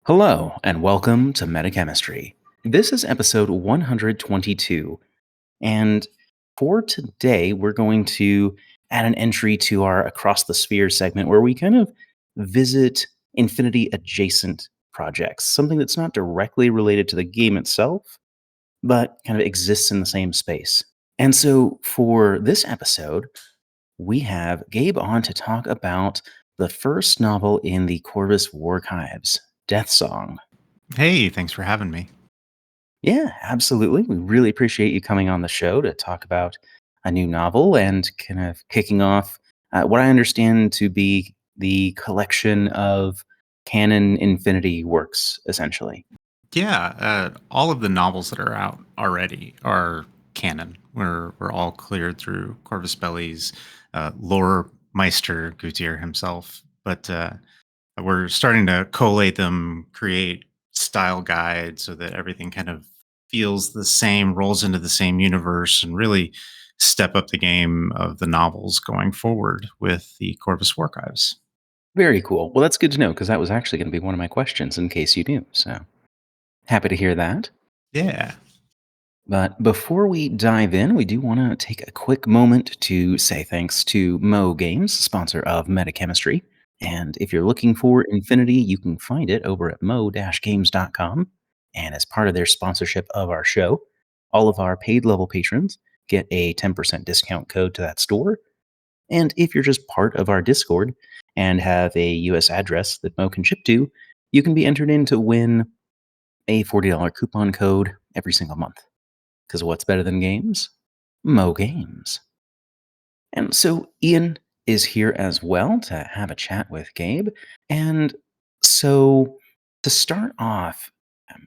Hello, and welcome to Metachemistry. This is episode 122, and for today, we're going to add an entry to our Across the Sphere segment where we kind of visit Infinity adjacent projects, something that's not directly related to the game itself, but kind of exists in the same space. And so for this episode, we have Gabe on to talk about the first novel in the Corvus Archives, Death Song. Hey, thanks for having me. Yeah, absolutely. We really appreciate you coming on the show to talk about a new novel and kind of kicking off what I understand to be the collection of canon Infinity works, essentially. Yeah, all of the novels that are out already are canon. We're all cleared through Corvus Belli's lore meister Gutier himself, but we're starting to collate them, create style guides so that everything kind of feels the same, rolls into the same universe, and really step up the game of the novels going forward with the Corvus Archives. Very cool. Well, that's good to know because that was actually going to be one of my questions in case you knew. So happy to hear that. Yeah. But before we dive in, we do want to take a quick moment to say thanks to Mo Games, sponsor of Metachemistry. And if you're looking for Infinity, you can find it over at mo-games.com. And as part of their sponsorship of our show, all of our paid level patrons get a 10% discount code to that store. And if you're just part of our Discord and have a US address that Mo can ship to, you can be entered in to win a $40 coupon code every single month. Because what's better than games? Mo Games. And so Ian is here as well to have a chat with Gabe. And so to start off, um,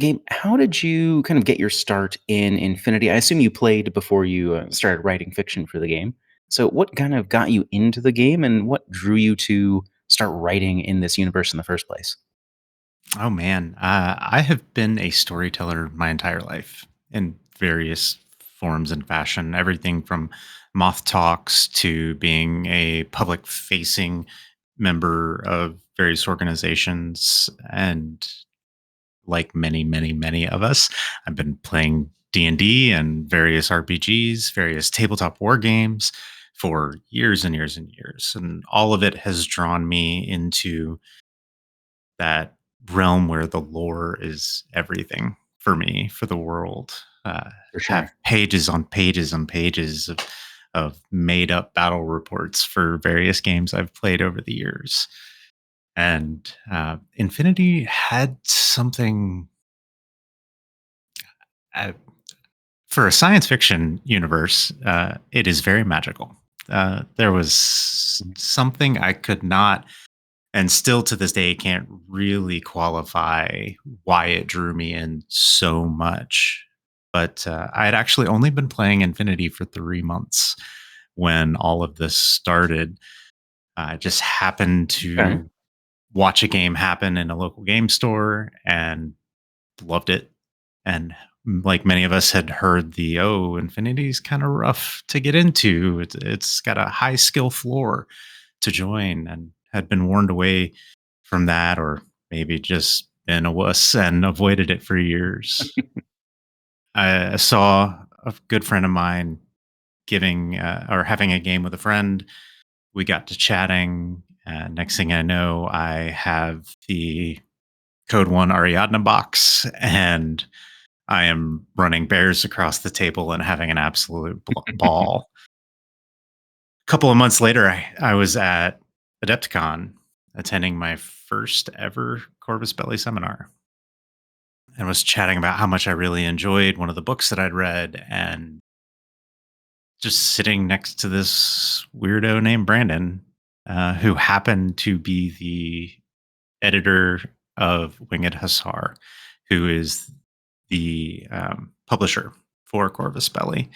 Gabe, how did you kind of get your start in Infinity? I assume you played before you started writing fiction for the game. So what kind of got you into the game and what drew you to start writing in this universe in the first place? Oh man, I have been a storyteller my entire life in various forms and fashion. Everything from moth talks to being a public facing member of various organizations, and like many of us, I've been playing D&D and various RPGs, various tabletop war games for years and years and years, and all of it has drawn me into that realm where the lore is everything for me, for the world. For Have sure. pages on pages on pages of made up battle reports for various games I've played over the years. And Infinity had something uh, for a science fiction universe. It is very magical. There was Mhm. something I could not, and still to this day can't really qualify why it drew me in so much. But I had actually only been playing Infinity for 3 months when all of this started. I just happened Okay. to watch a game happen in a local game store and loved it. And like many of us had heard, the Infinity's kind of rough to get into. It's got a high skill floor to join, and had been warned away from that, or maybe just been a wuss and avoided it for years. I saw a good friend of mine giving or having a game with a friend. We got to chatting. Next thing I know, I have the Code One Ariadne box, and I am running bears across the table and having an absolute ball. A couple of months later, I was at Adepticon attending my first ever Corvus Belli seminar, and was chatting about how much I really enjoyed one of the books that I'd read, and just sitting next to this weirdo named Brandon, who happened to be the editor of Winged Hussar, who is the publisher for Corvus Belli.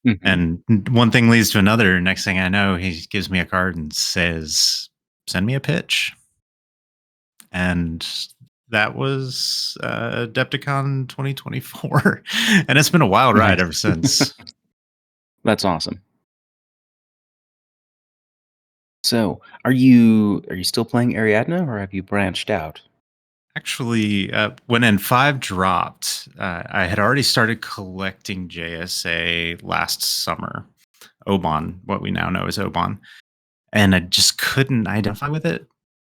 Mhm. And one thing leads to another. Next thing I know, he gives me a card and says, "Send me a pitch." And that was Adepticon 2024, and it's been a wild ride Nice. ever since. That's awesome. So, are you still playing Ariadne, or have you branched out? Actually, when N5 dropped, I had already started collecting JSA last summer. Oban, what we now know as Oban. And I just couldn't identify with it.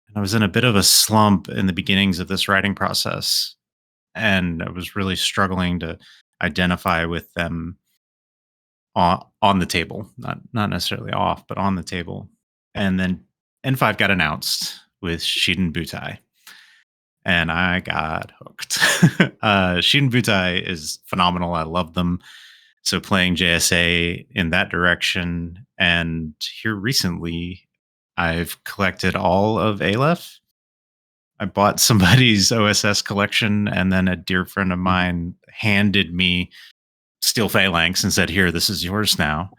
And I was in a bit of a slump in the beginnings of this writing process. And I was really struggling to identify with them on the table, not necessarily off, but on the table. And then N5 got announced with Shiden Butai, and I got hooked. Shiden Butai is phenomenal. I love them. So playing JSA in that direction, and here recently, I've collected all of Aleph. I bought somebody's OSS collection, and then a dear friend of Mhm. mine handed me Steel Phalanx and said, "Here, this is yours now."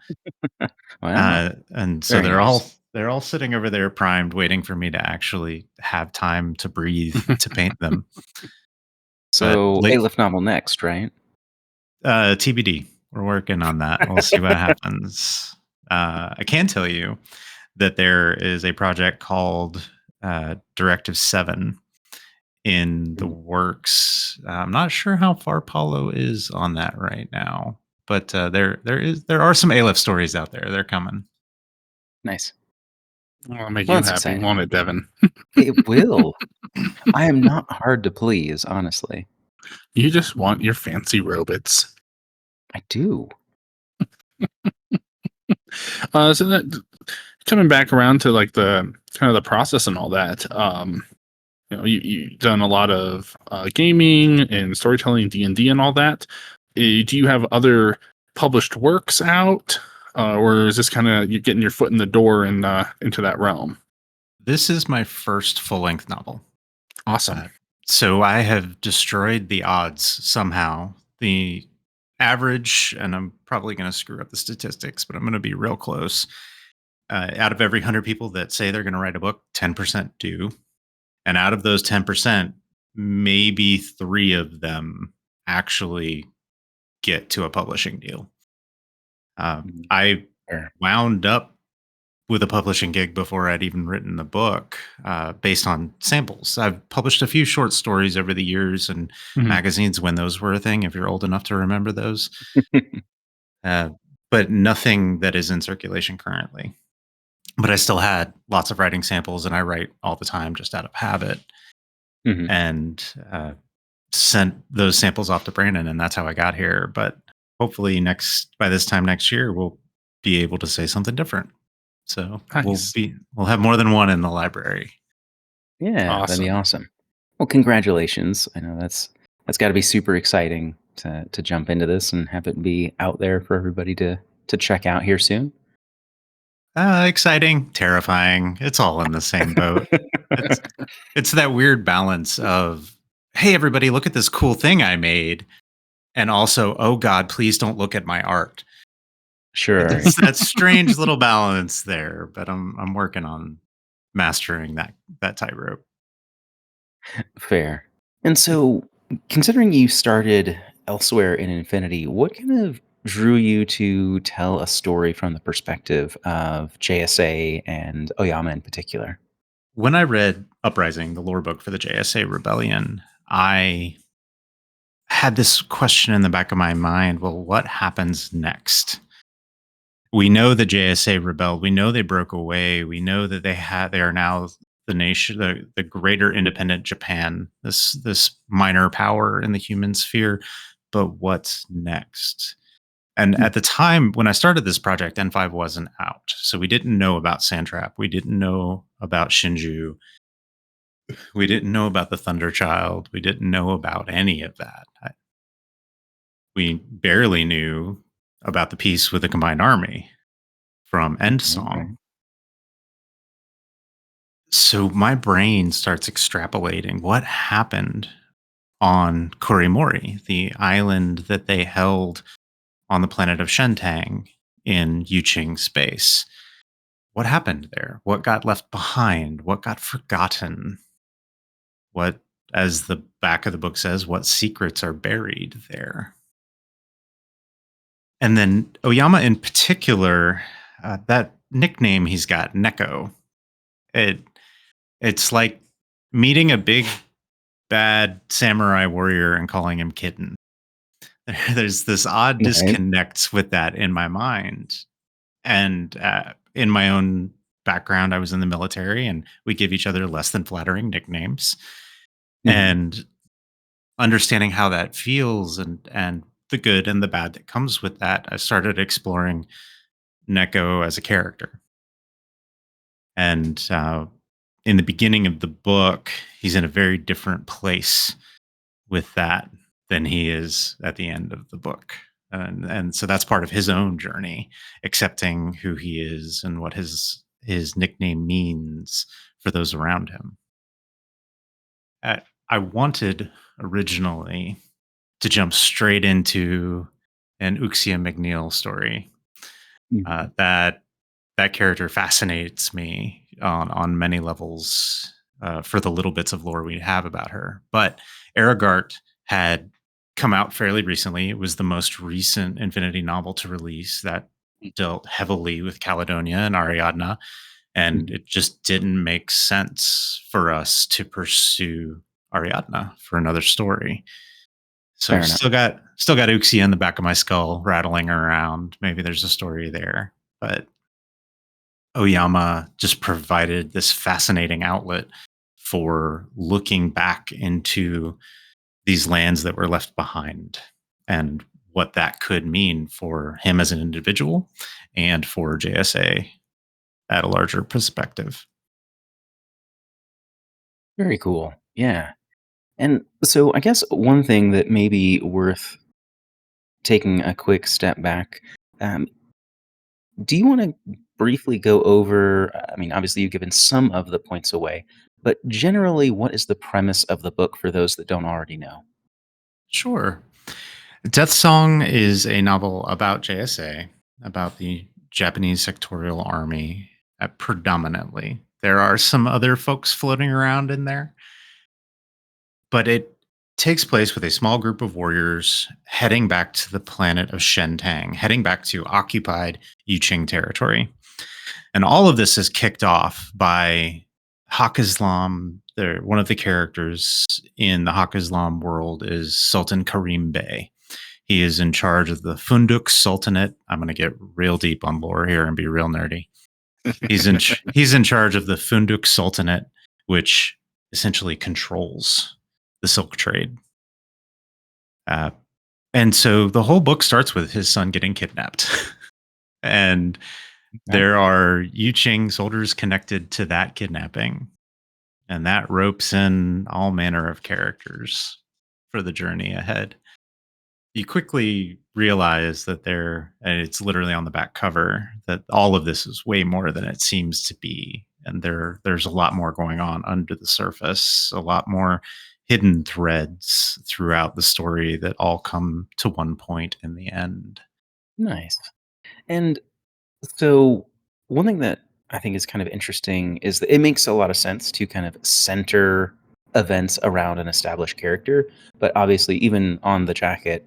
Wow, And so very nice. they're all sitting over there primed, waiting for me to actually have time to breathe to paint them. But So, late Aleph novel next, right? TBD. We're working on that. We'll see what happens. I can tell you that there is a project called Directive 7 in the Mm, works. I'm not sure how far Paulo is on that right now, but there are some Aleph stories out there. They're coming. nice. Well, I'll make Well, you that's happy, exciting. won't it, Devin? It will. I am not hard to please, honestly. You just want your fancy robots. I do. So that coming back around to like the kind of the process and all that. You've done a lot of gaming and storytelling, D&D, and all that. Do you have other published works out, or is this kind of you getting your foot in the door and into that realm? This is my first full length novel. Awesome. Uh, so I have destroyed the odds somehow. The average, and I'm probably going to screw up the statistics, but I'm going to be real close. Out of every 100 people that say they're going to write a book, 10% do. And out of those 10%, maybe three of them actually get to a publishing deal. Mhm. I Sure. wound up with a publishing gig before I'd even written the book, based on samples. I've published a few short stories over the years and Mhm. magazines when those were a thing, if you're old enough to remember those, uh, but nothing that is in circulation currently. But I still had lots of writing samples, and I write all the time just out of habit, Mhm. and sent those samples off to Brandon, and that's how I got here. But hopefully, by this time next year, we'll be able to say something different. So Nice. we'll have more than one in the library. Yeah, that'd be Awesome. awesome. Well, congratulations. I know that's gotta be super exciting to jump into this and have it be out there for everybody to check out here soon. Exciting, terrifying. It's all in the same boat. It's it's that weird balance of, hey, everybody, look at this cool thing I made, and also, oh God, please don't look at my art. Sure. It's that strange little balance there, but I'm working on mastering that tightrope. Fair. And so, considering you started elsewhere in Infinity, what kind of drew you to tell a story from the perspective of JSA and Oyama in particular? When I read Uprising, the lore book for the JSA Rebellion, I had this question in the back of my mind. Well, what happens next? We know the JSA rebelled. We know they broke away. We know that they are now the nation, the greater independent Japan, this minor power in the human sphere. But what's next? And Hmm. at the time when I started this project, N5 wasn't out. So we didn't know about Sandtrap. We didn't know about Shinju. We didn't know about the Thunder Child. We didn't know about any of that. We barely knew about the piece with the combined army from End Right, right. Song. So my brain starts extrapolating what happened on Korimori, the island that they held on the planet of Shentang in Yuching space. What happened there? What got left behind? What got forgotten? What, as the back of the book says, what secrets are buried there? And then Oyama in particular, that nickname he's got, Neko, it it's like meeting a big bad samurai warrior and calling him kitten. There's this odd Right. disconnect with that in my mind. And in my own background, I was in the military and we give each other less than flattering nicknames. Mhm. And understanding how that feels and the good and the bad that comes with that, I started exploring Neko as a character. And in the beginning of the book, he's in a very different place with that than he is at the end of the book. And so that's part of his own journey, accepting who he is and what his nickname means for those around him. I wanted originally to jump straight into an Uxia McNeil story. Mhm. That that character fascinates me on many levels for the little bits of lore we have about her. But Aragart had come out fairly recently. It was the most recent Infinity novel to release that dealt heavily with Caledonia and Ariadna, and Mhm. it just didn't make sense for us to pursue Ariadna for another story. So Fair enough. still got Uxie in the back of my skull rattling around. Maybe there's a story there, but Oyama just provided this fascinating outlet for looking back into these lands that were left behind and what that could mean for him as an individual and for JSA at a larger perspective. Very cool. Yeah. And so I guess one thing that may be worth taking a quick step back, um, do you want to briefly go over? I mean, obviously, you've given some of the points away, but generally, what is the premise of the book for those that don't already know? Sure. Death Song is a novel about JSA, about the Japanese sectorial army predominantly. There are some other folks floating around in there, but it takes place with a small group of warriors heading back to the planet of Shentang, heading back to occupied Yuqing territory. And all of this is kicked off by Hak Islam. One of the characters in the Hak Islam world is Sultan Karim Bey. He is in charge of the Funduk Sultanate. I'm going to get real deep on lore here and be real nerdy. He's in charge of the Funduk Sultanate, which essentially controls the silk trade. Uh, and so the whole book starts with his son getting kidnapped. And Okay. there are Yuqing soldiers connected to that kidnapping. And that ropes in all manner of characters for the journey ahead. You quickly realize that and it's literally on the back cover, that all of this is way more than it seems to be. And there's a lot more going on under the surface, a lot more hidden threads throughout the story that all come to one point in the end. Nice. And so, one thing that I think is kind of interesting is that it makes a lot of sense to kind of center events around an established character. But obviously, even on the jacket,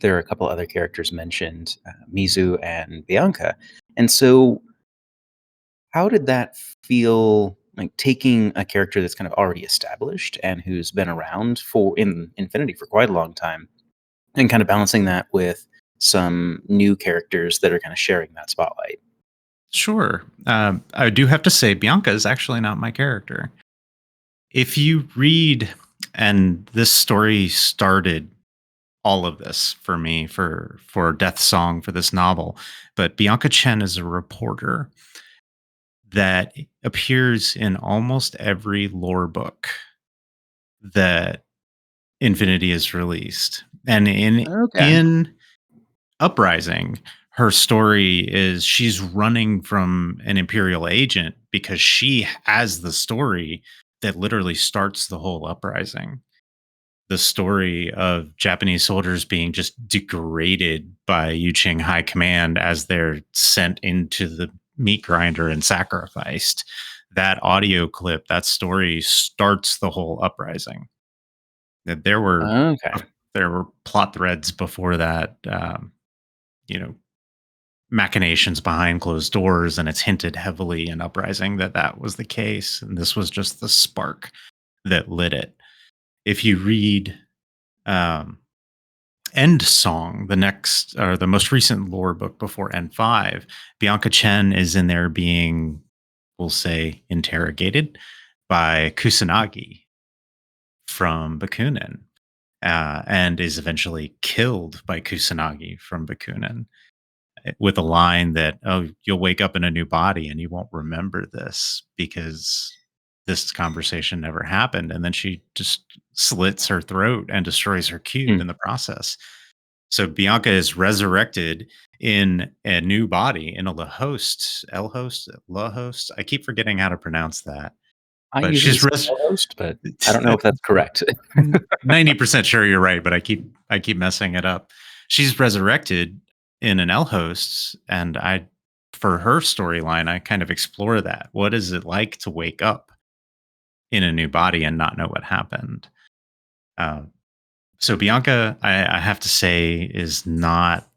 there are a couple other characters mentioned, Mizu and Bianca. And so, how did that feel like taking a character that's kind of already established and who's been around for in Infinity for quite a long time and kind of balancing that with some new characters that are kind of sharing that spotlight? Sure. I do have to say, Bianca is actually not my character. If you read, and this story started all of this for me for Death Song for this novel, but Bianca Chen is a reporter that appears in almost every lore book that Infinity has released. And Okay. in Uprising, her story is she's running from an Imperial agent because she has the story that literally starts the whole uprising. The story of Japanese soldiers being just degraded by Yuqing High Command as they're sent into the meat grinder and sacrificed. That audio clip, that story starts the whole uprising. That Okay. there were plot threads before that, you know, machinations behind closed doors, and it's hinted heavily in Uprising that that was the case, and this was just the spark that lit it. if you read um, End Song, the next or the most recent lore book before N5, Bianca Chen is in there being, we'll say, interrogated by Kusanagi from Bakunin, and is eventually killed by Kusanagi from Bakunin with a line that, "Oh, you'll wake up in a new body and you won't remember this because this conversation never happened." And then she just slits her throat and destroys her cube Mm. in the process. So Bianca is resurrected in a new body in a Lahost. I keep forgetting how to pronounce that, I but usually she's say co-host, but I don't know if that's correct. 90% sure you're right, but I keep messing it up. She's resurrected in an L hosts, and I for her storyline, I kind of explore that. What is it like to wake up in a new body and not know what happened? Uh, so Bianca, I have to say, is not.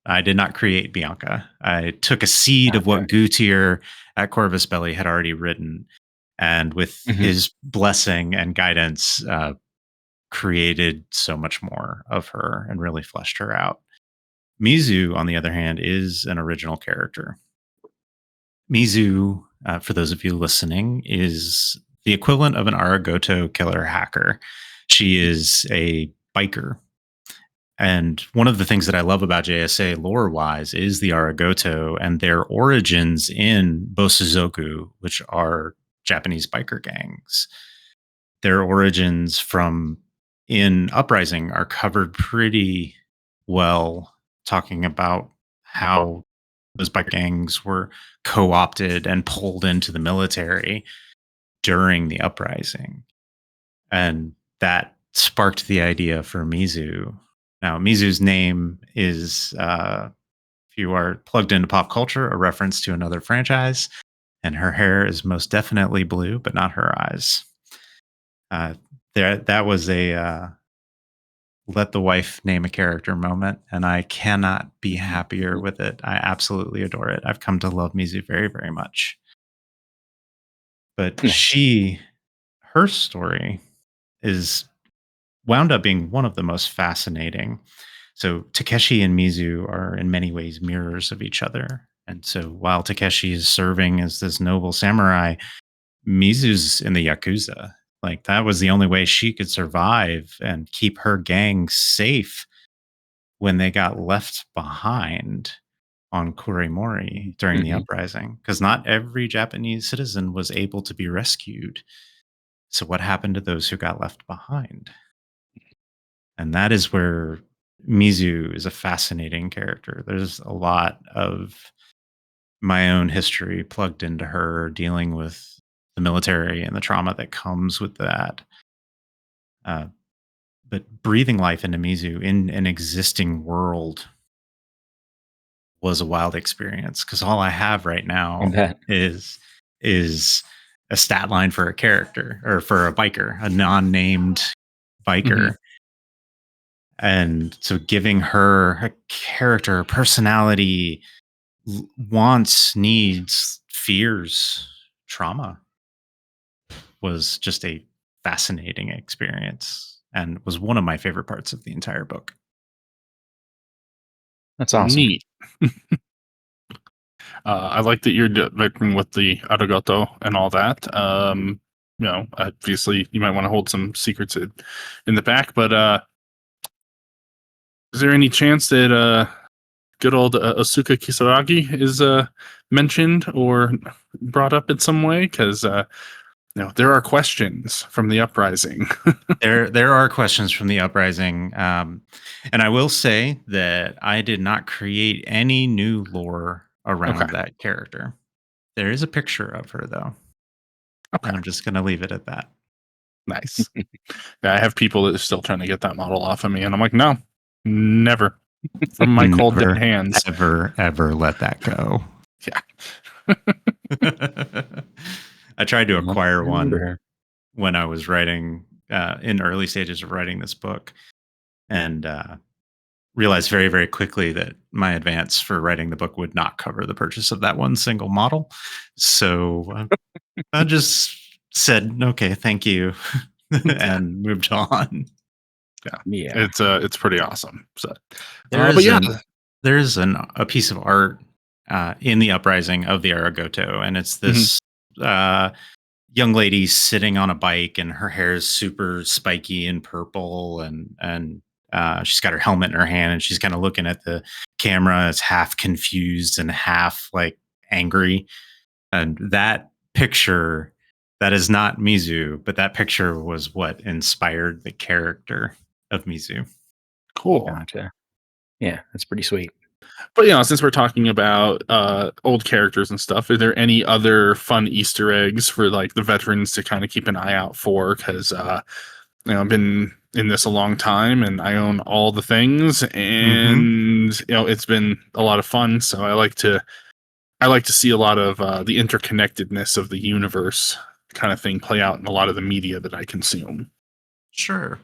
I did not create Bianca. I took a seed of Gotcha. what Gutier at Corvus Belli had already written, and with Mhm. his blessing and guidance, created so much more of her and really fleshed her out. Mizu, on the other hand, is an original character. Mizu, for those of you listening, is the equivalent of an Aragoto killer hacker. She is a biker. And one of the things that I love about JSA lore wise is the Aragoto and their origins in Bosuzoku, which are Japanese biker gangs. Their origins from in Uprising are covered pretty well, talking about how those bike gangs were co-opted and pulled into the military during the uprising. And that sparked the idea for Mizu. Now, Mizu's name is, if you are plugged into pop culture, a reference to another franchise, and her hair is most definitely blue, but not her eyes. Uh, that was a let the wife name a character moment, and I cannot be happier with it. I absolutely adore it. I've come to love Mizu very, very much. But Nice. her story is wound up being one of the most fascinating. So Takeshi and Mizu are in many ways mirrors of each other. And so while Takeshi is serving as this noble samurai, Mizu's in the Yakuza. Like that was the only way she could survive and keep her gang safe when they got left behind on Kurimori during the Mhm. uprising. Because not every Japanese citizen was able to be rescued. So what happened to those who got left behind? And that is where Mizu is a fascinating character. There's a lot of my own history plugged into her, dealing with the military and the trauma that comes with that. Uh, but breathing life into Mizu in an existing world was a wild experience because all I have right I now bet. is a stat line for a character or for a biker, a non-named Mhm. biker. And so giving her a character, personality, wants, needs, fears, trauma was just a fascinating experience and was one of my favorite parts of the entire book. That's awesome. Neat. I like that you're working with the arigato and all that. Obviously, you might want to hold some secrets in the back, but is there any chance that good old Asuka Kisaragi is mentioned or brought up in some way? Because there are questions from the uprising. There are questions from the uprising, and I will say that I did not create any new lore Okay, around that character. There is a picture of her though, and okay, I'm just going to leave it at that. nice. Yeah, I have people that are still trying to get that model off of me, and I'm like, no, never from my cold dead Never, hands. ever, ever let that go. Yeah. I tried to Yep, acquire I remember one her. when I was writing in early stages of writing this book, and realized very, very quickly that my advance for writing the book would not cover the purchase of that one single model. So I just said, "Okay, thank you." and moved on. Yeah, Yeah. it's pretty awesome. So, There but is yeah, a piece of art in the uprising of the Aragoto, and it's mhm, this uh, young lady sitting on a bike, and her hair is super spiky and purple, and she's got her helmet in her hand, and she's kind of looking at the camera. It's half confused and half like angry, and that picture. That is not Mizu, but that picture was what inspired the character of Mizu. cool. Gotcha. Yeah, that's pretty sweet. But since we're talking about old characters and stuff, are there any other fun Easter eggs for like the veterans to kind of keep an eye out for? Because I've been in this a long time, and I own all the things, Mm-hmm. and it's been a lot of fun. So I like to see a lot of the interconnectedness of the universe kind of thing play out in a lot of the media that I consume. Sure.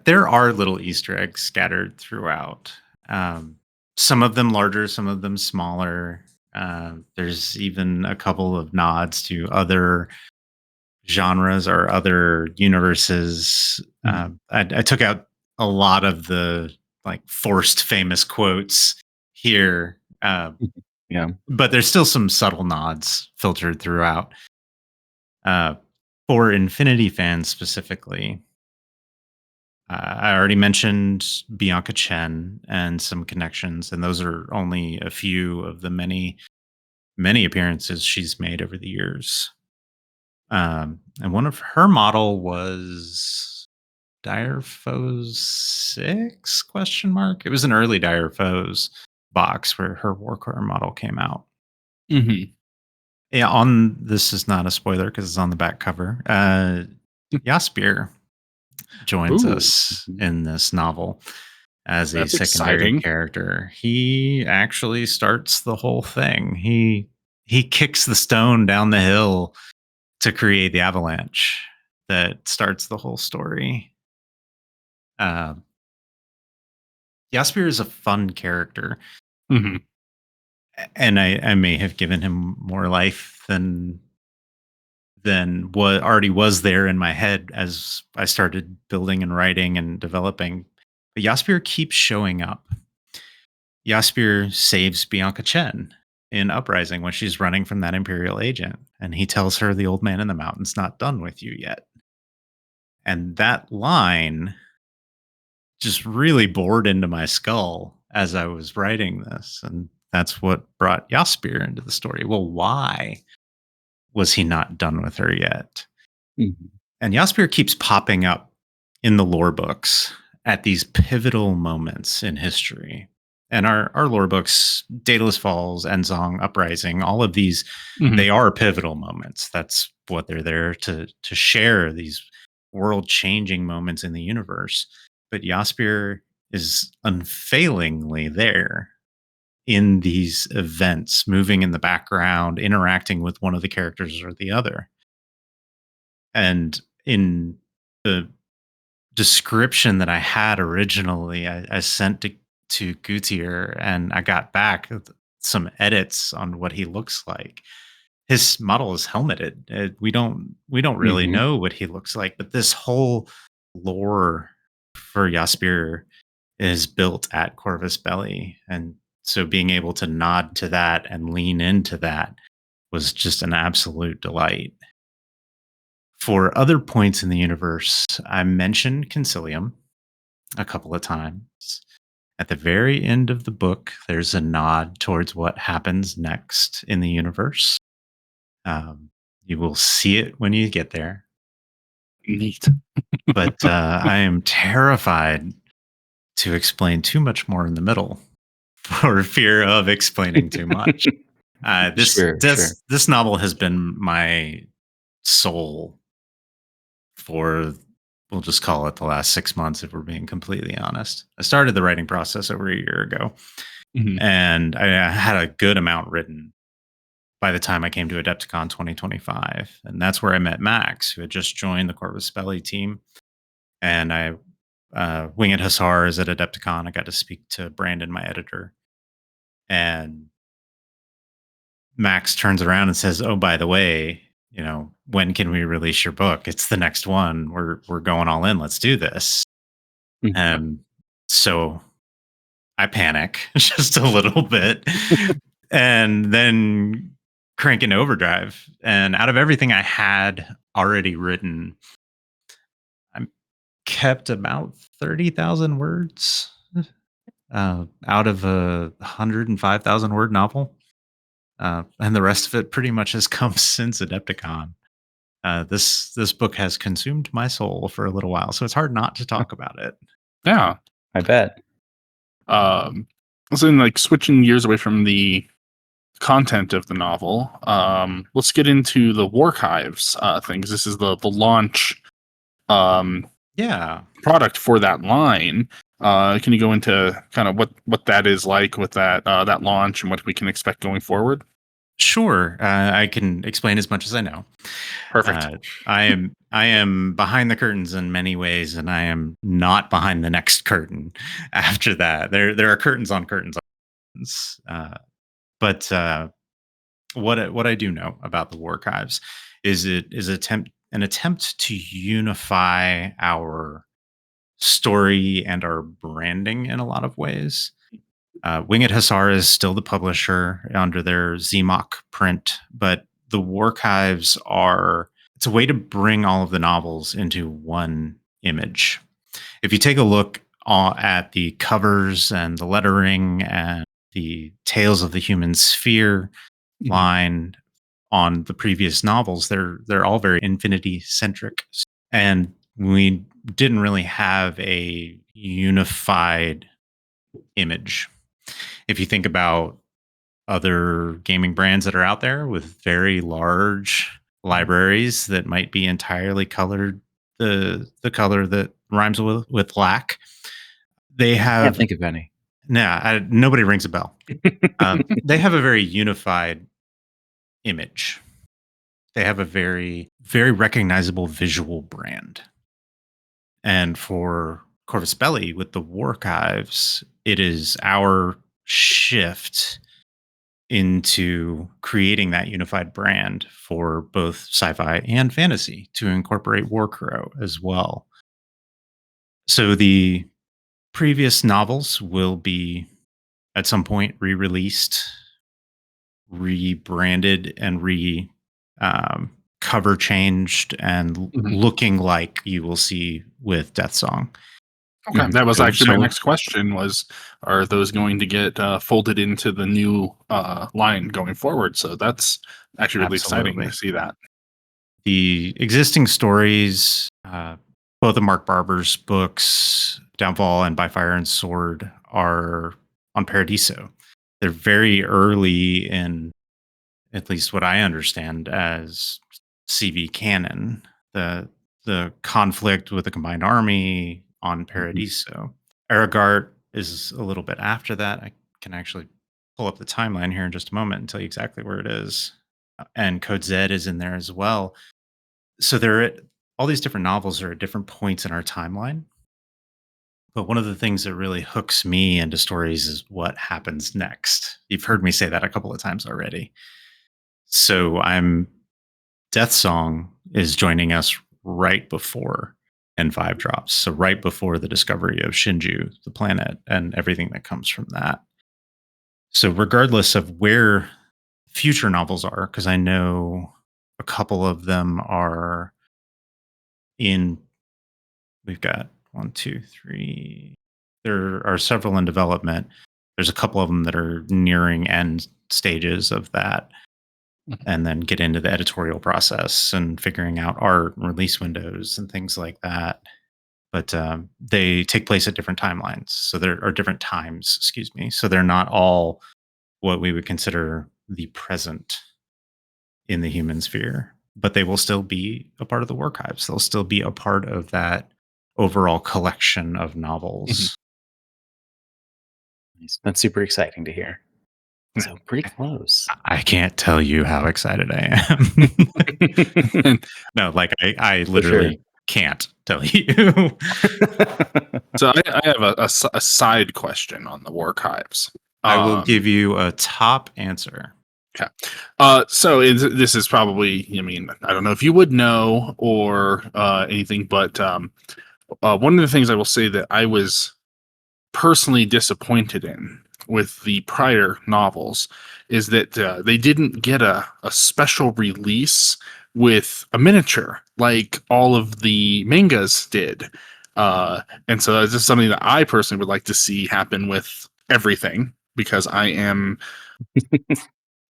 There are little Easter eggs scattered throughout. Um, some of them larger, some of them smaller. There's even a couple of nods to other genres or other universes. Mhm. I took out a lot of the like forced famous quotes here, Yeah. but there's still some subtle nods filtered throughout. Uh, for Infinity fans specifically, I already mentioned Bianca Chen and some connections, and those are only a few of the many, many appearances she's made over the years. And one of her model was Dire Foes 6 question mark. It was an early Dire Foes box where her Warcore model came out. Hmm. Yeah, on this is not a spoiler because it's on the back cover. Jaspier joins Ooh, us in this novel as a that's secondary exciting. character. He actually starts the whole thing. He kicks the stone down the hill to create the avalanche that starts the whole story. Uh, Jaspier is a fun character, Hmm. and I may have given him more life than what already was there in my head as I started building and writing and developing. But Jaspier keeps showing up. Jaspier saves Bianca Chen in Uprising when she's running from that Imperial agent, and he tells her the old man in the mountain's not done with you yet. And that line just really bored into my skull as I was writing this. And that's what brought Jaspier into the story. Well, why was he not done with her yet? Mhm. And Jaspier keeps popping up in the lore books at these pivotal moments in history. And our lore books, Daedalus Falls, Enzong, Uprising, all of these, Hmm. they are pivotal moments. That's what they're there to share, these world changing moments in the universe. But Jaspier is unfailingly there in these events, moving in the background, interacting with one of the characters or the other. And in the description that I had originally, I sent to Gutier, and I got back with some edits on what he looks like. His model is helmeted. We don't really Mhm. know what he looks like, but this whole lore for Jaspier is built at Corvus Belli, and so being able to nod to that and lean into that was just an absolute delight. For other points in the universe, I mentioned Concilium a couple of times. At the very end of the book, there's a nod towards what happens next in the universe. Um, you will see it when you get there. Neat. But I am terrified to explain too much more in the middle for fear of explaining too much. Sure, sure. This novel has been my soul for, we'll just call it the last 6 months if we're being completely honest. I started the writing process over a year ago, Hmm. and I had a good amount written by the time I came to Adepticon 2025. And that's where I met Max, who had just joined the Corvus Belli team. And I Winged Hussars at Adepticon. I got to speak to Brandon, my editor. And Max turns around and says, "Oh, by the way, when can we release your book? It's the next one. We're going all in. Let's do this. Mhm. And so I panic just a little bit and then crank in overdrive. And out of everything I had already written, I kept about 30,000 words out of a 105,000 word novel. And the rest of it pretty much has come since Adepticon. This book has consumed my soul for a little while, so it's hard not to talk about it. Yeah. I bet. So then, like, switching gears away from the content of the novel, let's get into the Warchives things. This is the launch Yeah, product for that line. Can you go into kind of what that is like with that launch and what we can expect going forward? sure. I can explain as much as I know. Perfect. I am behind the curtains in many ways, and I am not behind the next curtain. After that, there are curtains on curtains. But what I do know about the Warchives is it is an attempt to unify our story and our branding in a lot of ways. Winged Hussar is still the publisher under their ZMOC print, but the Warchives are it's a way to bring all of the novels into one image. If you take a look at the covers and the lettering and the Tales of the Human Sphere line on the previous novels, they're all very infinity centric, and we didn't really have a unified image. If you think about other gaming brands that are out there with very large libraries that might be entirely colored the color that rhymes with black, they Can't have think of any. nobody rings a bell. They have a very unified image. They have a very very recognizable visual brand. And for Corvus Belli with the Warchives, it is our shift into creating that unified brand for both sci-fi and fantasy to incorporate Warcrow as well. So the previous novels will be at some point re-released, rebranded, and cover changed and Mhm. looking like you will see with Death Song. Okay, that was So- actually my so- next question: are those going to get folded into the new line going forward? So that's actually really exciting Absolutely. to see that. The existing stories, both of Mark Barber's books, Downfall and By Fire and Sword, are on Paradiso. They're very early in, at least what I understand as CV canon. The conflict with the combined army on Paradiso. Aragart is a little bit after that. I can actually pull up the timeline here in just a moment and tell you exactly where it is. And Code Z is in there as well. So all these different novels are at different points in our timeline. But one of the things that really hooks me into stories is what happens next. You've heard me say that a couple of times already. So Death Song is joining us right before N5 drops. So right before the discovery of Shinju, the planet, and everything that comes from that. So regardless of where future novels are, because I know a couple of them are in we've got one, two, three. There are several in development. There's a couple of them that are nearing end stages of that, and then get into the editorial process and figuring out art and release windows and things like that. But they take place at different timelines. So there are different times, excuse me. So they're not all what we would consider the present in the human sphere, but they will still be a part of the Archives. They'll still be a part of that overall collection of novels. Nice. That's super exciting to hear. So pretty close. I can't tell you how excited I am. No, like I literally can't tell you. So I have a side question on the Warchives. I will give you a top answer. Okay. So this is probably, I mean, I don't know if you would know or anything, but one of the things I will say that I was personally disappointed in with the prior novels is that they didn't get a special release with a miniature like all of the mangas did. And so that's just something that I personally would like to see happen with everything because I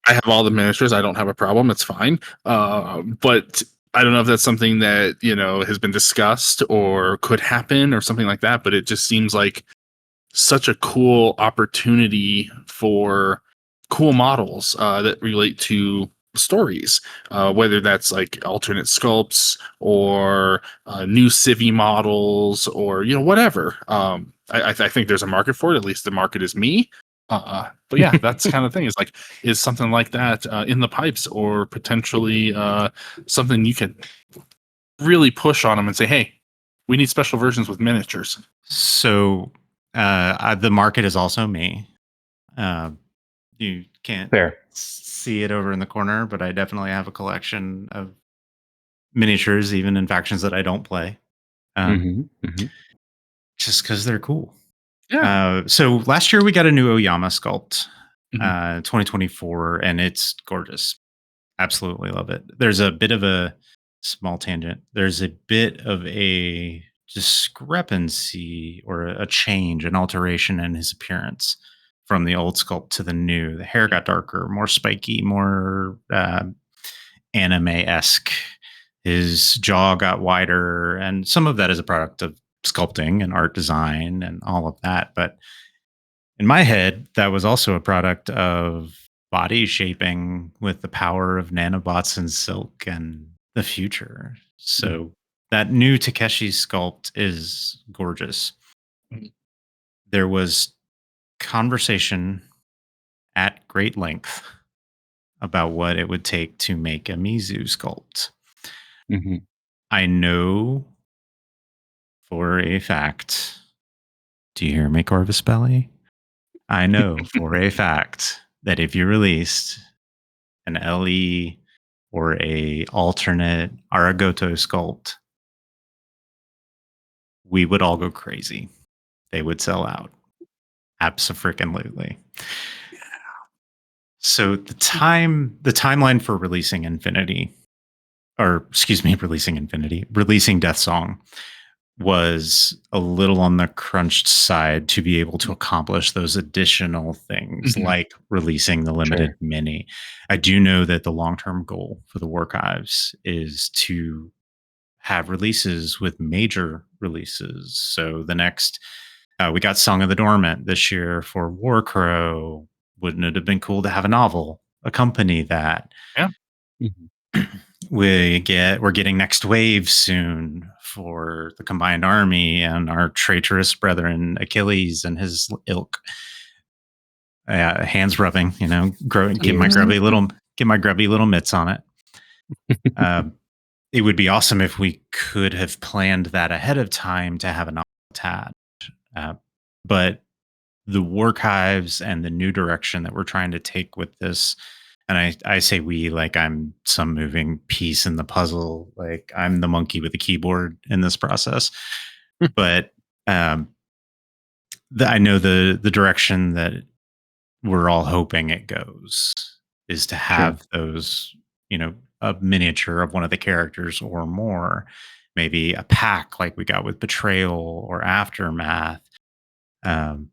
have all the miniatures. I don't have a problem. It's fine. But I don't know if that's something that, has been discussed or could happen or something like that. But it just seems like such a cool opportunity for cool models that relate to stories, whether that's like alternate sculpts or new civvy models or whatever. I think there's a market for it. At least the market is me. But yeah, that's kind of thing. Is like is something like that in the pipes or potentially something you could really push on them and say, hey, we need special versions with miniatures. So the market is also me. Uh, you can't Fair. see it over in the corner, but I definitely have a collection of miniatures, even in factions that I don't play, um, Mhm, mhm. just because they're cool. Yeah. So last year we got a new Oyama sculpt, Mhm. 2024, and it's gorgeous. Absolutely love it. There's a bit of a small tangent. There's a bit of a discrepancy or a change, an alteration in his appearance from the old sculpt to the new. The hair got darker, more spiky, more anime esque. His jaw got wider, and some of that is a product of sculpting and art design and all of that. But in my head, that was also a product of body shaping with the power of nanobots and silk and the future. Mm, So that new Takeshi sculpt is gorgeous. Mhm. There was conversation at great length about what it would take to make a Mizu sculpt. mhm. I know for a fact. Do you hear me, Corvus Belly? I know for a fact that if you released an LE or a alternate Aragoto sculpt, we would all go crazy. They would sell out. Abso-freaking-lutely. So the timeline for releasing Infinity, or excuse me, releasing Infinity, releasing Death Song was a little on the crunched side to be able to accomplish those additional things Mhm. like releasing the limited Sure. mini. I do know that the long-term goal for the Warchives is to have releases with major releases. So the next, we got Song of the Dormant this year for Warcrow. Wouldn't it have been cool to have a novel accompany that? Yeah. Mhm. We're getting next wave soon for the combined army and our traitorous brethren Achilles and his ilk. Hands rubbing, Tears. get my grubby little mitts on it. Um, it would be awesome if we could have planned that ahead of time to have a novel attached. But the archives and the new direction that we're trying to take with this, and I say we like I'm some moving piece in the puzzle, like I'm the monkey with the keyboard in this process. But um, I know the direction that we're all hoping it goes is to Sure. have those, a miniature of one of the characters or more, maybe a pack like we got with Betrayal or Aftermath. Um,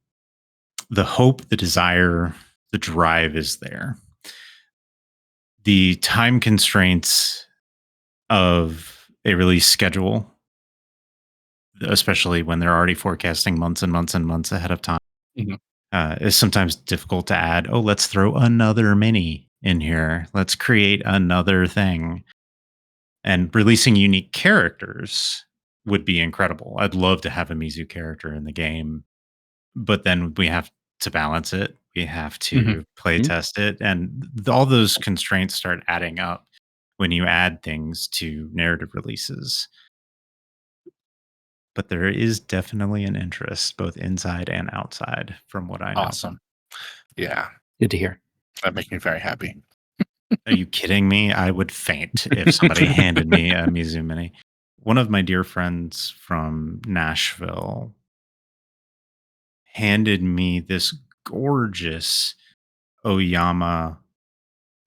the hope, the desire, the drive is there. The time constraints of a release schedule, especially when they're already forecasting months and months and months ahead of time, Mhm. is sometimes difficult to add. Oh, let's throw another mini in here. Let's create another thing. And releasing unique characters would be incredible. I'd love to have a Mizu character in the game, but then we have to balance it. We have Mhm. to play Mhm. test it. And all those constraints start adding up when you add things to narrative releases. But there is definitely an interest both inside and outside from what I know. Awesome. Yeah. Good to hear. That makes me very happy. Are you kidding me? I would faint if somebody handed me a Mizu Mini. One of my dear friends from Nashville handed me this gorgeous Oyama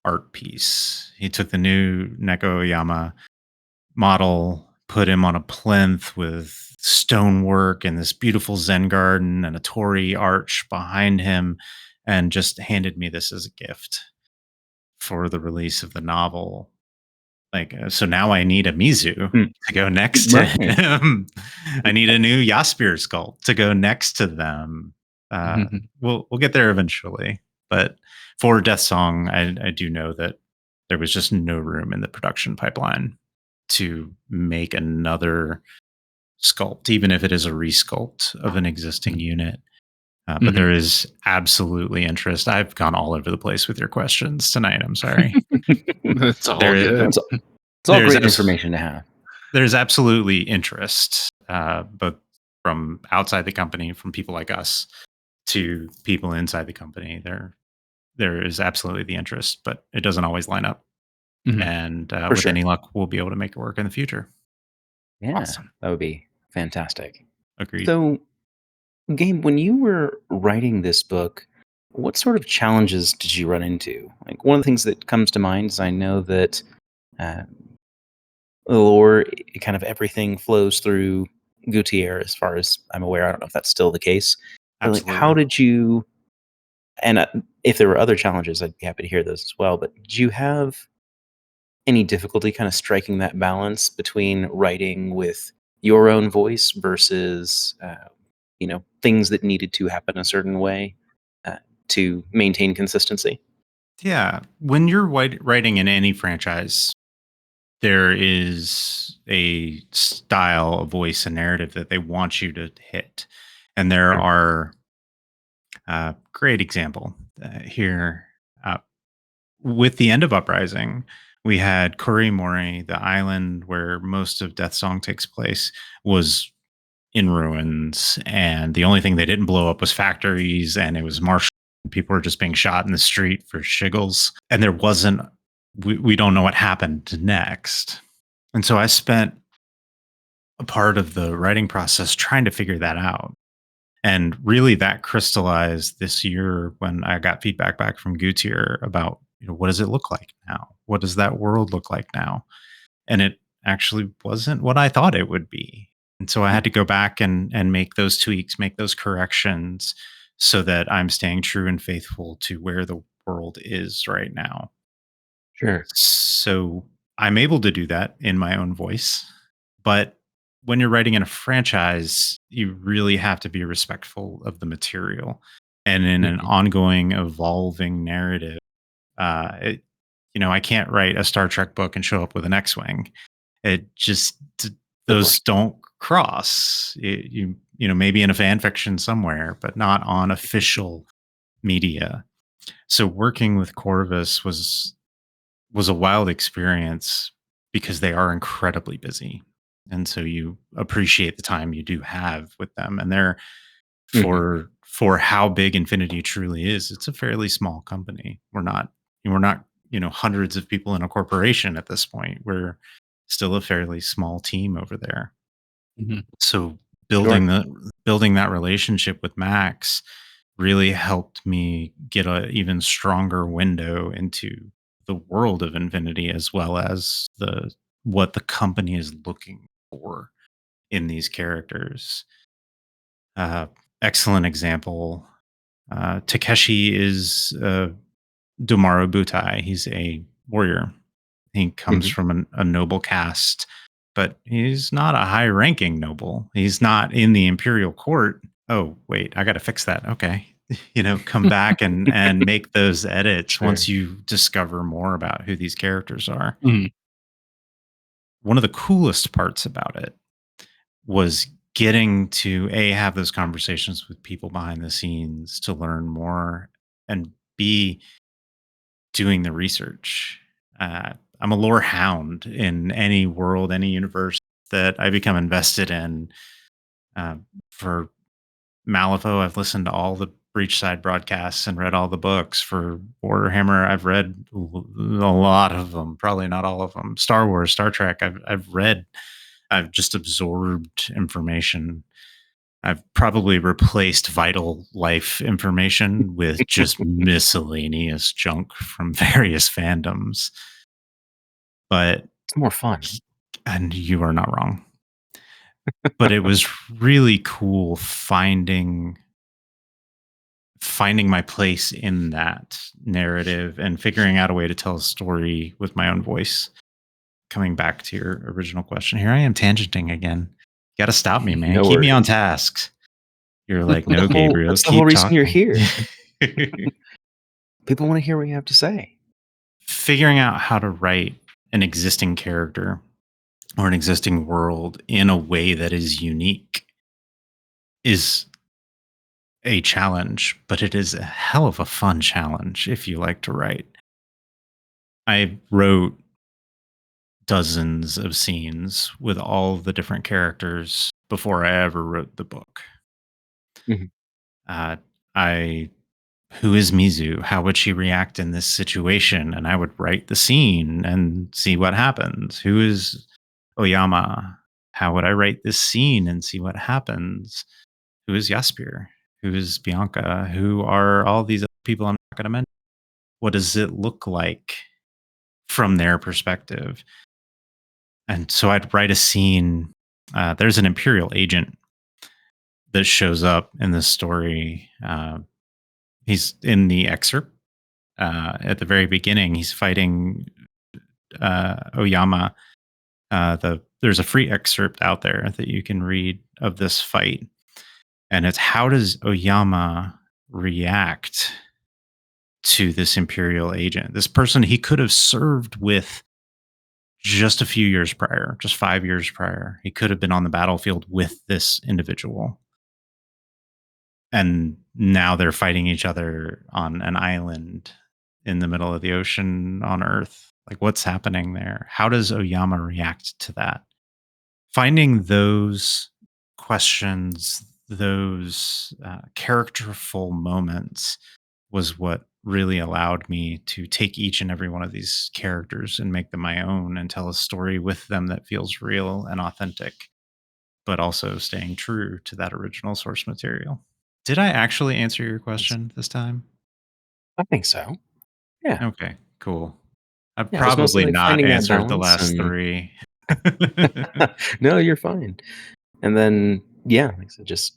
art piece. He took the new Neko Oyama model, put him on a plinth with stonework and this beautiful Zen garden and a torii arch behind him, and just handed me this as a gift for the release of the novel. So now I need a Mizu Mm, to go next to right. him. I need a new Jaspier sculpt to go next to them. Uh, Mhm. we'll get there eventually, but for Death Song, I do know that there was just no room in the production pipeline to make another sculpt, even if it is a resculpt of an existing unit. But Mhm. there is absolutely interest. I've gone all over the place with your questions tonight. I'm sorry. It's all There, good. It's it's all there's great abs- information to have. there's absolutely interest, both from outside the company, from people like us, to people inside the company. There is absolutely the interest, but it doesn't always line up. Mhm. And For with any sure. luck, we'll be able to make it work in the future. Yeah, Awesome. that would be fantastic. Agreed. So, Gabe, when you were writing this book, what sort of challenges did you run into? Like, one of the things that comes to mind is I know that uh, or kind of everything flows through Gutierre, as far as I'm aware. I don't know if that's still the case, but like, how Absolutely. did you? And if there were other challenges, I'd be happy to hear those as well. But did you have any difficulty kind of striking that balance between writing with your own voice versus, things that needed to happen a certain way uh, to maintain consistency? Yeah. When you're writing in any franchise, there is a style, a voice, a narrative that they want you to hit. And there Sure. are great example here. Uh, with the end of Uprising, we had Korimori, the island where most of Death Song takes place, was in ruins, and the only thing they didn't blow up was factories, and it was martial. People were just being shot in the street for shiggles, and there wasn't. We don't know what happened next, and so I spent a part of the writing process trying to figure that out. And really, that crystallized this year when I got feedback back from Gutier about, what does it look like now? What does that world look like now? And it actually wasn't what I thought it would be. And so I Mm, had to go back and make those tweaks, make those corrections so that I'm staying true and faithful to where the world is right now. sure. So I'm able to do that in my own voice. But when you're writing in a franchise, you really have to be respectful of the material. And in an Mhm. ongoing, evolving narrative, it, I can't write a Star Trek book and show up with an X-wing. It just Of course. those don't cross. Maybe in a fan fiction somewhere, but not on official media. So working with Corvus was a wild experience because they are incredibly busy. And so you appreciate the time you do have with them. And they're Mhm. for how big Infinity truly is, it's a fairly small company. We're not, hundreds of people in a corporation at this point. We're still a fairly small team over there. Mhm. So Sure. building that relationship with Max really helped me get a even stronger window into the world of Infinity, as well as the what the company is looking for in these characters. Uh, Excellent example. Takeshi is Domaru Butai. He's a warrior. He comes Mhm. from a noble caste, but he's not a high ranking noble. He's not in the imperial court. Oh, wait, I got to fix that. Okay. Come back and make those edits Sure. once you discover more about who these characters are. Mhm. One of the coolest parts about it was getting to have those conversations with people behind the scenes to learn more, and b doing the research. I'm a lore hound in any world, any universe that I become invested in. For Malifaux, I've listened to all the Breachside broadcasts and read all the books. For Warhammer, I've read a lot of them, probably not all of them. Star Wars, Star Trek, I've read. I've just absorbed information. I've probably replaced vital life information with just miscellaneous junk from various fandoms. But It's more fun. and you are not wrong. But it was really cool finding my place in that narrative and figuring out a way to tell a story with my own voice. Coming back to your original question, here I am tangenting again. You got to stop me, man. No Keep me on worries. task. You're like, no, Gabriel, That's the whole keep reason you're talking. here. People want to hear what you have to say. Figuring out how to write an existing character or an existing world in a way that is unique is a challenge, but it is a hell of a fun challenge if you like to write. I wrote dozens of scenes with all the different characters before I ever wrote the book. Mhm. Uh, I Who is Mizu? How would she react in this situation? And I would write the scene and see what happens. Who is Oyama? How would I write this scene and see what happens? Who is Jaspier? Who is Bianca? Who are all these other people I'm not going to mention? What does it look like from their perspective? And so I'd write a scene. There's an Imperial agent that shows up in this story. He's in the excerpt at the very beginning. He's fighting Oyama. There's a free excerpt out there that you can read of this fight, and it's how does Oyama react to this Imperial agent, this person he could have served with just a few years prior, just 5 years prior. He could have been on the battlefield with this individual. And now they're fighting each other on an island in the middle of the ocean on Earth. Like, what's happening there? How does Oyama react to that? Finding those questions, those characterful moments was what really allowed me to take each and every one of these characters and make them my own and tell a story with them that feels real and authentic, but also staying true to that original source material. Did I actually answer your Nice. question this time? I think so. Yeah. Okay, cool. I've Yeah, it was mostly probably like not finding that answered the balance last and three. no, you're fine. And then, yeah, like I said, just,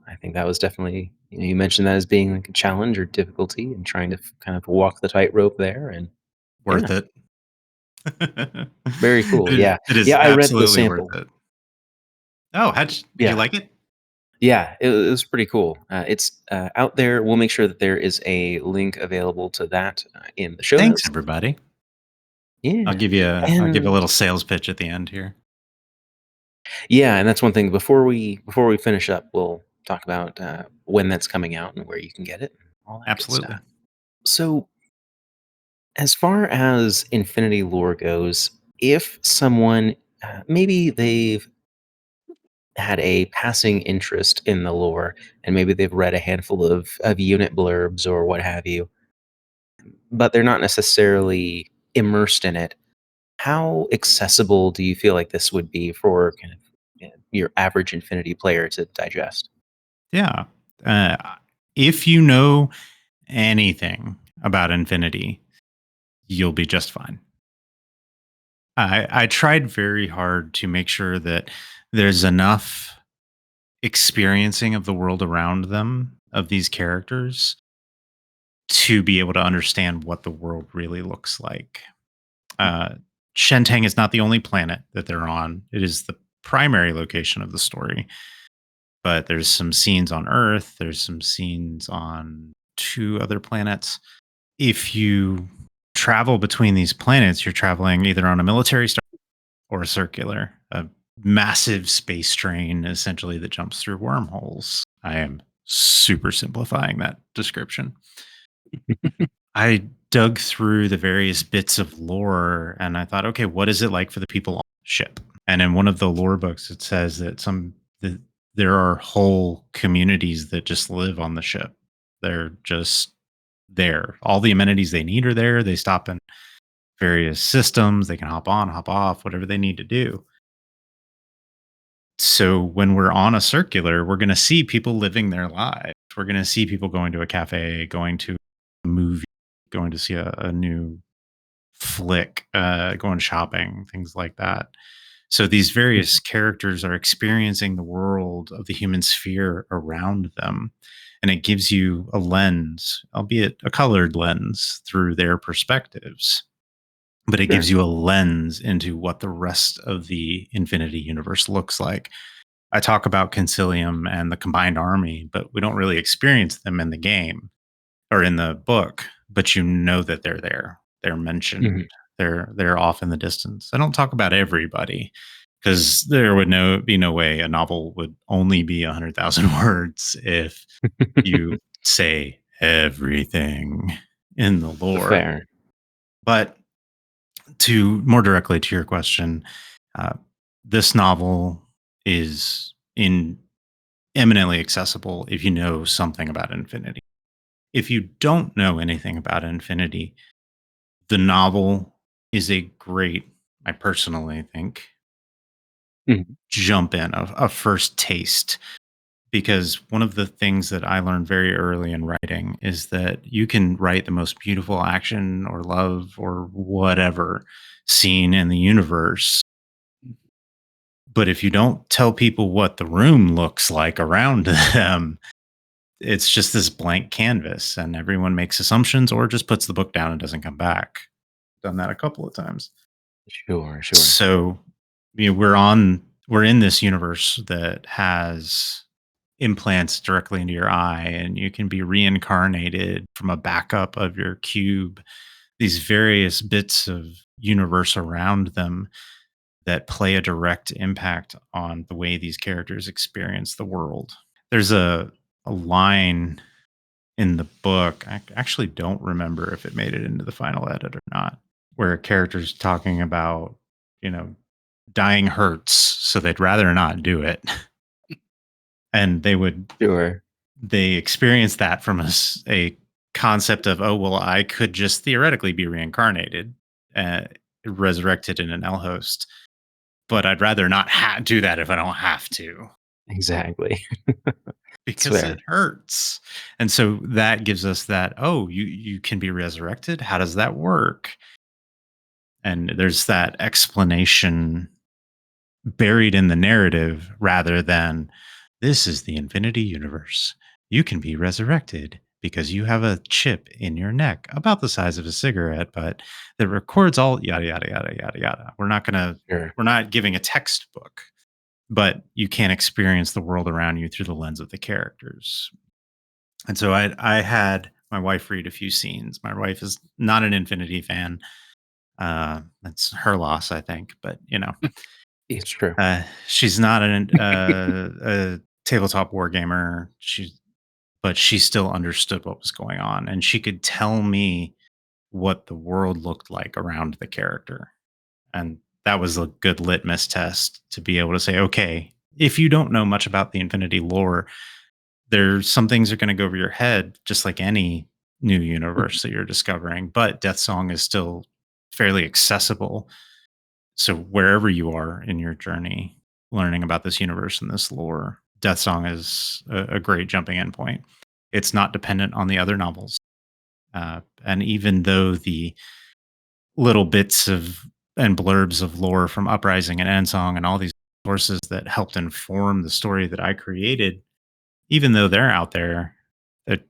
I think that was definitely, you mentioned that as being like a challenge or difficulty and trying to kind of walk the tightrope there. And yeah, Worth it. very cool. Yeah. It is Yeah. I read the absolutely worth sample. it. Oh, did you Yeah. like it? Yeah. It was pretty cool. It's out there. We'll make sure that there is a link available to that in the show Thanks, notes. everybody. Yeah. I'll give a And little sales pitch at the end here. yeah, and that's one thing before we finish up, we'll talk about when that's coming out and where you can get it and all that good stuff. Absolutely. So, as far as Infinity lore goes, if someone maybe they've had a passing interest in the lore and maybe they've read a handful of unit blurbs or what have you, but they're not necessarily immersed in it, how accessible do you feel like this would be for kind of your average Infinity player to digest? Yeah. Uh, if you know anything about Infinity, you'll be just fine. I tried very hard to make sure that there's enough experiencing of the world around them, of these characters, to be able to understand what the world really looks like. Uh, Shentang is not the only planet that they're on. It is the primary location of the story, but there's some scenes on Earth. There's some scenes on two other planets. If you travel between these planets, you're traveling either on a military star or a circular, a massive space train essentially that jumps through wormholes. I am super simplifying that description. I dug through the various bits of lore and I thought, okay, what is it like for the people on the ship? And in one of the lore books, it says that there are whole communities that just live on the ship. They're just there. All the amenities they need are there. They stop in various systems. They can hop on, hop off, whatever they need to do. So when we're on a circular, we're going to see people living their lives. We're going to see people going to a cafe, going to a movie, going to see a new flick, going shopping, things like that. So these various characters are experiencing the world of the human sphere around them. And it gives you a lens, albeit a colored lens, through their perspectives. But it gives Sure. you a lens into what the rest of the Infinity Universe looks like. I talk about Concilium and the Combined Army, but we don't really experience them in the game or in the book, but you know that they're there. They're mentioned. Mhm. They're off in the distance. I don't talk about everybody because there would be no way a novel would only be 100,000 words if you say everything in the lore. Fair. But to more directly to your question, uh, this novel is in eminently accessible if you know something about Infinity. If you don't know anything about Infinity, the novel is a great, I personally think, Mhm. jump in, a first taste. Because one of the things that I learned very early in writing is that you can write the most beautiful action or love or whatever scene in the universe. But if you don't tell people what the room looks like around them, it's just this blank canvas and everyone makes assumptions or just puts the book down and doesn't come back. Done that a couple of times. Sure, sure. So, we're in this universe that has implants directly into your eye and you can be reincarnated from a backup of your cube. These various bits of universe around them that play a direct impact on the way these characters experience the world. There's a line in the book. I actually don't remember if it made it into the final edit or not, where a character's talking about, you know, dying hurts, so they'd rather not do it. And Sure. they experience that from a concept of, oh, well, I could just theoretically be reincarnated, uh, resurrected in an L host, but I'd rather not do that if I don't have to Exactly. It's because it fair. hurts. And so that gives us that, oh, you can be resurrected. How does that work? And there's that explanation buried in the narrative rather than this is the Infinity Universe. You can be resurrected because you have a chip in your neck about the size of a cigarette, but that records all yada yada yada yada yada. Sure. We're not giving a textbook, but you can experience the world around you through the lens of the characters. And so I had my wife read a few scenes. My wife is not an Infinity fan. That's her loss, I think. But It's true. she's not a tabletop war gamer. But she still understood what was going on, and she could tell me what the world looked like around the character, and that was a good litmus test to be able to say, okay, if you don't know much about the Infinity lore, there's some things are going to go over your head, just like any new Mhm. universe that you're discovering. But Death Song is still fairly accessible, so wherever you are in your journey, learning about this universe and this lore, Death Song is a great jumping in point. It's not dependent on the other novels, and even though the little bits of and blurbs of lore from Uprising and Endsong and all these sources that helped inform the story that I created, even though they're out there, that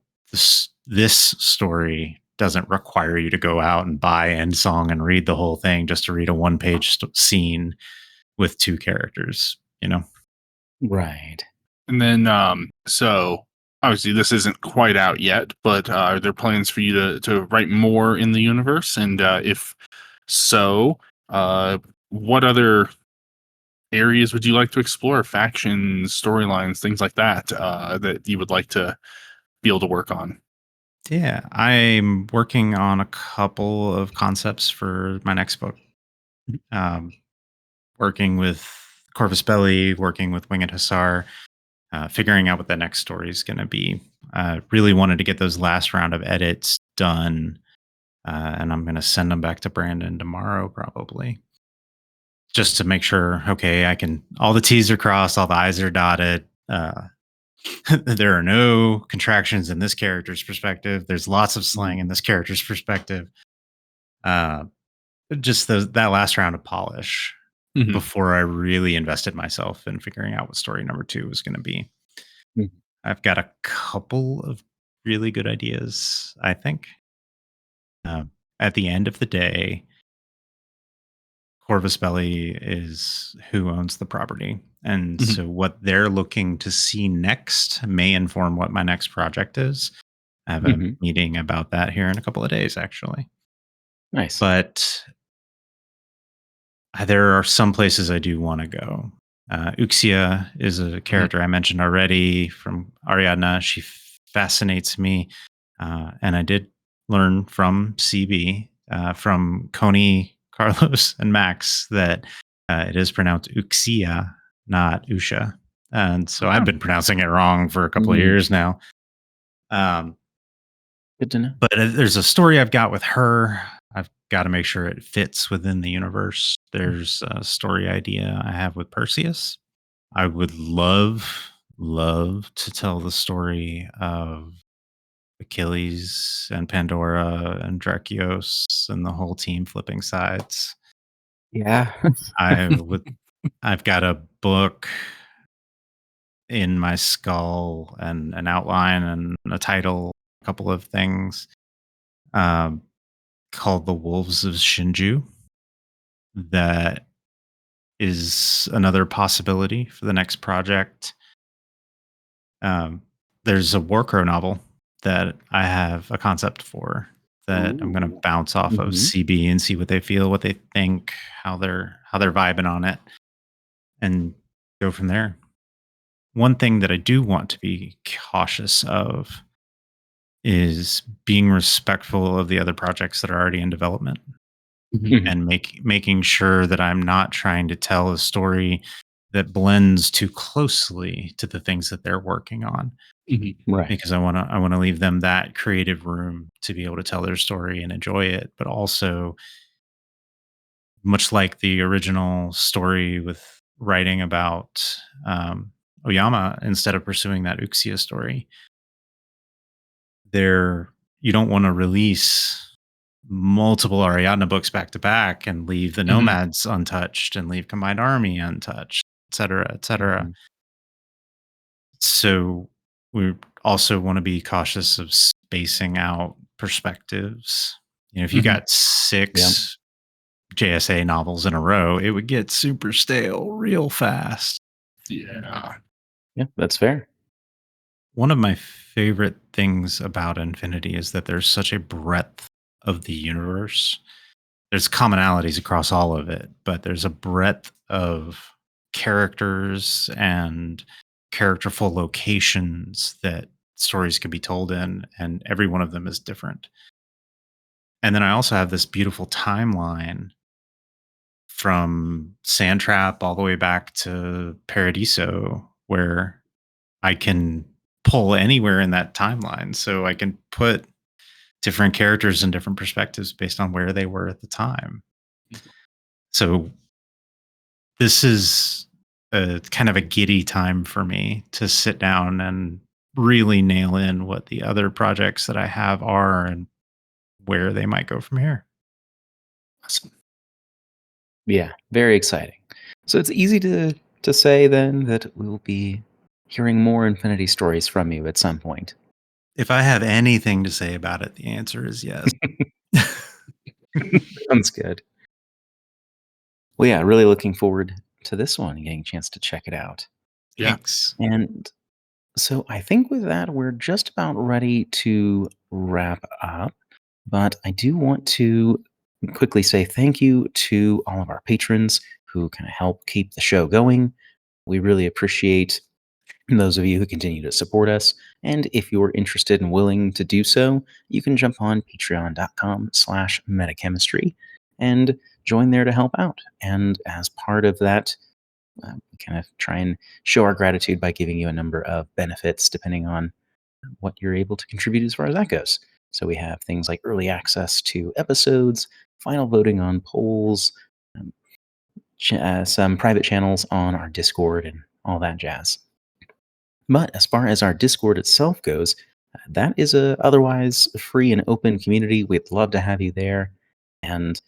this story doesn't require you to go out and buy Endsong and read the whole thing just to read a one-page scene with two characters, you know? Right. And then, so obviously this isn't quite out yet, but are there plans for you to write more in the universe? And if so, uh, what other areas would you like to explore? Factions, storylines, things like that, that you would like to be able to work on? Yeah, I'm working on a couple of concepts for my next book. Um, Working with Corvus Belli, working with Winged Hussar, figuring out what the next story is going to be. Really wanted to get those last round of edits done, and I'm going to send them back to Brandon tomorrow, probably, just to make sure. Okay, I can. All the T's are crossed, all the I's are dotted. There are no contractions in this character's perspective. There's lots of slang in this character's perspective. Uh, just that last round of polish Mhm. before I really invested myself in figuring out what story number 2 was going to be. Mhm. I've got a couple of really good ideas, I think. At the end of the day, Corvus Belli is who owns the property. And Mhm. so what they're looking to see next may inform what my next project is. I have a Mhm. meeting about that here in a couple of days, actually. Nice. But there are some places I do want to go. Uxia is a Mhm. character I mentioned already from Ariadna. She fascinates me. And I did learn from CB, from Coney, Carlos, and Max that it is pronounced Uxia, not Usha. And so I've Oh. been pronouncing it wrong for a couple of Mm, years now. Um, good to know. but there's a story I've got with her. I've got to make sure it fits within the universe. There's a story idea I have with Perseus. I would love to tell the story of Achilles and Pandora and Drakios and the whole team flipping sides. Yeah. I would. I've got a book in my skull and an outline and a title, a couple of things, um, called "The Wolves of Shinju." That is another possibility for the next project. Um, there's a Warcrow novel that I have a concept for that I'm going to Ooh. bounce off of Mhm. CB and see what they feel, what they think, how they're vibing on it, and go from there. One thing that I do want to be cautious of is being respectful of the other projects that are already in development Mhm. Mhm. and making sure that I'm not trying to tell a story that blends too closely to the things that they're working on, Mhm. Right. because I want to leave them that creative room to be able to tell their story and enjoy it, but also, much like the original story with writing about Oyama, instead of pursuing that Uxia story, there you don't want to release multiple Ariadna books back to back and leave the Mhm. Nomads untouched and leave Combined Army untouched, et cetera, et cetera. Mhm. So we also want to be cautious of spacing out perspectives. If you Mhm. got Yep. 6 JSA novels in a row, it would get super stale real fast. Yeah. Yeah, that's fair. One of my favorite things about Infinity is that there's such a breadth of the universe. There's commonalities across all of it, but there's a breadth of characters and characterful locations that stories could be told in, and every one of them is different. And then I also have this beautiful timeline from Sandtrap all the way back to Paradiso, where I can pull anywhere in that timeline. So I can put different characters in different perspectives based on where they were at the time. So this is a kind of a giddy time for me to sit down and really nail in what the other projects that I have are and where they might go from here. Awesome. Yeah, very exciting. So it's easy to say then that we'll be hearing more Infinity stories from you at some point. If I have anything to say about it, the answer is yes. Sounds good. Well, yeah, really looking forward to this one and getting a chance to check it out. Yeah. Thanks. And so I think with that, we're just about ready to wrap up. But I do want to quickly say thank you to all of our patrons who kind of help keep the show going. We really appreciate those of you who continue to support us. And if you're interested and willing to do so, you can jump on patreon.com/metachemistry and join there to help out. And as part of that, we kind of try and show our gratitude by giving you a number of benefits depending on what you're able to contribute as far as that goes. So we have things like early access to episodes, final voting on polls, um, some private channels on our Discord, and all that jazz. But as far as our Discord itself goes, that is a otherwise free and open community. We'd love to have you there and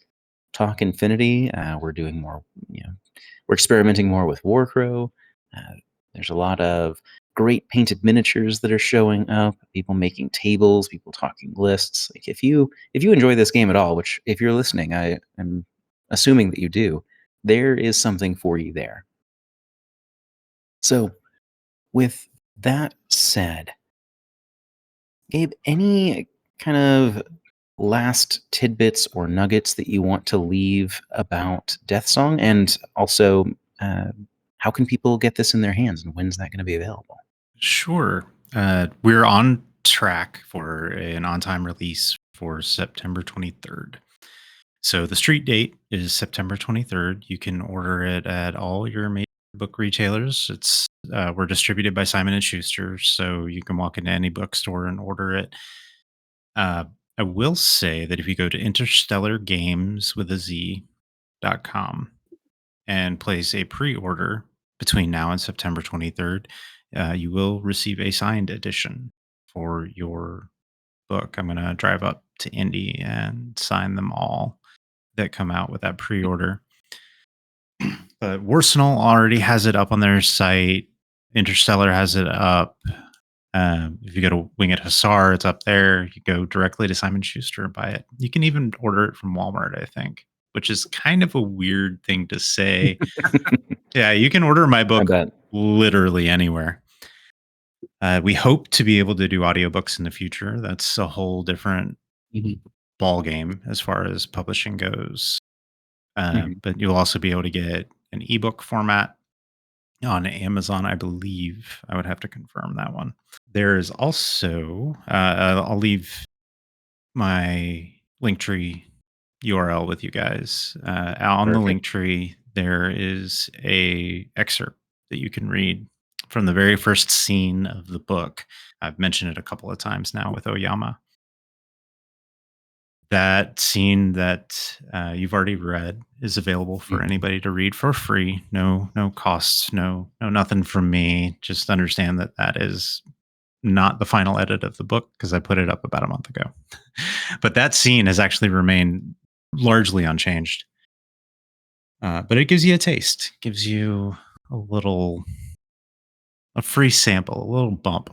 talk Infinity. We're doing more, we're experimenting more with Warcrow. Uh, there's a lot of great painted miniatures that are showing up. People making tables, people talking lists. Like if you enjoy this game at all, which if you're listening, I am assuming that you do, there is something for you there. So, with that said, Gabe, any kind of last tidbits or nuggets that you want to leave about Death Song? And also, uh, how can people get this in their hands, and when's that going to be available? Sure. We're on track for an on-time release for September 23rd. So the street date is September 23rd. You can order it at all your major book retailers. We're distributed by Simon and Schuster, so you can walk into any bookstore and order it. Uh, I will say that if you go to interstellargames.com and place a pre-order between now and September 23rd, you will receive a signed edition for your book. I'm going to drive up to Indy and sign them all that come out with that pre-order. But Warsenal already has it up on their site. Interstellar has it up. If you go to Winged Hussar, it's up there. You go directly to Simon Schuster and buy it. You can even order it from Walmart, I think, which is kind of a weird thing to say. Yeah, you can order my book literally anywhere. We hope to be able to do audiobooks in the future. That's a whole different ball game as far as publishing goes. But you'll also be able to get an ebook format on Amazon, I believe. I would have to confirm that one. There is also, I'll leave my Linktree URL with you guys. On the Linktree, there is a excerpt that you can read from the very first scene of the book. I've mentioned it a couple of times now with Oyama. That scene that you've already read is available for anybody to read for free. No costs, no nothing from me. Just understand that that is not the final edit of the book because I put it up about a month ago. But that scene has actually remained largely unchanged. But it gives you a taste, gives you a free sample, a little bump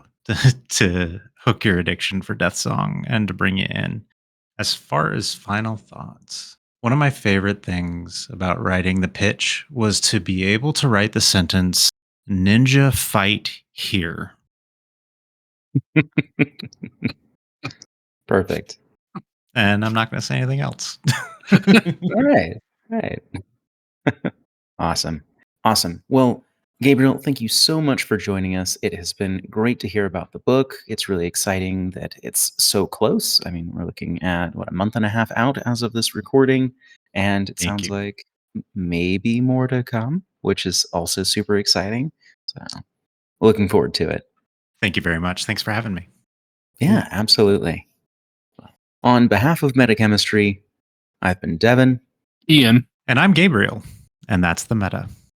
to hook your addiction for Death Song and to bring you in. As far as final thoughts, one of my favorite things about writing the pitch was to be able to write the sentence, "Ninja fight here." Perfect. And I'm not going to say anything else. All right. Awesome. Well, Gabriel, thank you so much for joining us. It has been great to hear about the book. It's really exciting that it's so close. I mean, we're looking at, a month and a half out as of this recording, and it sounds like maybe more to come, which is also super exciting. So, looking forward to it. Thank you very much. Thanks for having me. Yeah, absolutely. On behalf of Metachemistry, I've been Devin. Ian. And I'm Gabriel. And that's the meta.